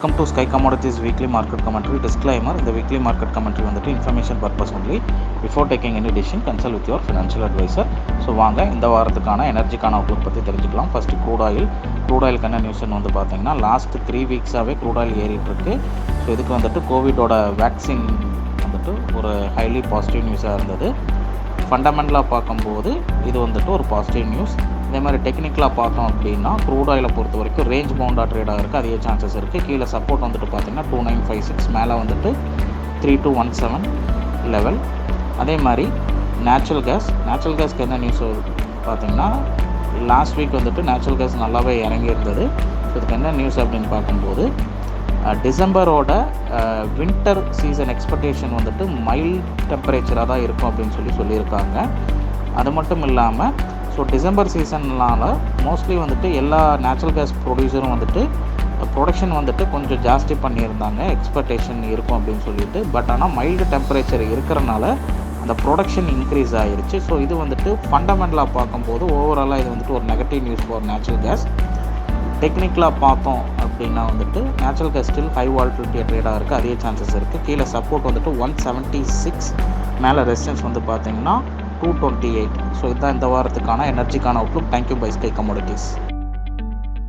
Welcome to Sky Commodities weekly market commentary. Disclaimer: the weekly market commentary வந்துட்டு information purpose only. Before taking any decision, consult with your financial advisor. So வாங்க இந்த வாரத்துக்கான எனர்ஜிக்கான Outlook பற்றி தெரிஞ்சுக்கலாம். First crude ஆயிலுக்கு என்ன நியூஸ்ன்னு வந்து பார்த்தீங்கன்னா, லாஸ்ட் 3 வீக்ஸாகவே க்ரூட் ஆயில் ஏறிட்டுருக்கு. ஸோ இதுக்கு வந்துட்டு கோவிடோட வேக்சின் வந்துட்டு ஒரு ஹைலி பாசிட்டிவ் நியூஸாக இருந்தது. ஃபண்டமெண்டலாக பார்க்கும்போது இது வந்துட்டு ஒரு பாசிட்டிவ் நியூஸ். இதே மாதிரி டெக்னிக்கலாக பார்த்தோம் அப்படின்னா, க்ரூட் ஆயிலை பொறுத்த வரைக்கும் ரேஞ்ச் பவுண்டாக ட்ரேடாக இருக்குது, அதிக சான்சஸ் இருக்குது. கீழே சப்போர்ட் வந்துட்டு பார்த்திங்கன்னா 2956, மேலே வந்துட்டு 3217 லெவல். அதே மாதிரி நேச்சுரல் கேஸ்க்கு என்ன நியூஸ் பார்த்திங்கன்னா, லாஸ்ட் வீக் வந்துட்டு நேச்சுரல் கேஸ் நல்லாவே இறங்கி இருந்தது. இதுக்கு என்ன நியூஸ் அப்படின்னு பார்க்கும்போது, டிசம்பரோட வின்டர் சீசன் எக்ஸ்பெக்டேஷன் வந்துட்டு மைல்ட் டெம்பரேச்சராக தான் இருக்கும் அப்படின்னு சொல்லியிருக்காங்க. அது மட்டும் இல்லாமல் டிசம்பர் சீசன்னால் மோஸ்ட்லி வந்துட்டு எல்லா நேச்சுரல் கேஸ் ப்ரொடியூசரும் வந்துட்டு ப்ரொடக்ஷன் வந்துட்டு கொஞ்சம் ஜாஸ்தி பண்ணியிருந்தாங்க, எக்ஸ்பெக்டேஷன் இருக்கும் அப்படின்னு சொல்லிட்டு. பட் ஆனால் மைல்டு டெம்பரேச்சர் இருக்கிறனால அந்த ப்ரொடக்ஷன் இன்க்ரீஸ் ஆகிருச்சு. ஸோ இது வந்துட்டு ஃபண்டமெண்டலாக பார்க்கும்போது ஓவராலாக இது வந்துட்டு ஒரு negative news for natural gas. டெக்னிக்கலாக பார்த்தோம் அப்படின்னா வந்துட்டு natural gas still high volatility ட்ரேடாக இருக்குது, அதிக சான்சஸ் இருக்குது. கீழே சப்போர்ட் வந்துட்டு 176, மேலே ரெசிஸ்டன்ஸ் வந்து பார்த்தீங்கன்னா 228. ஸோ இதுதான் இந்த வாரத்துக்கான எனர்ஜிக்கான outlook. Thank you by Sky commodities.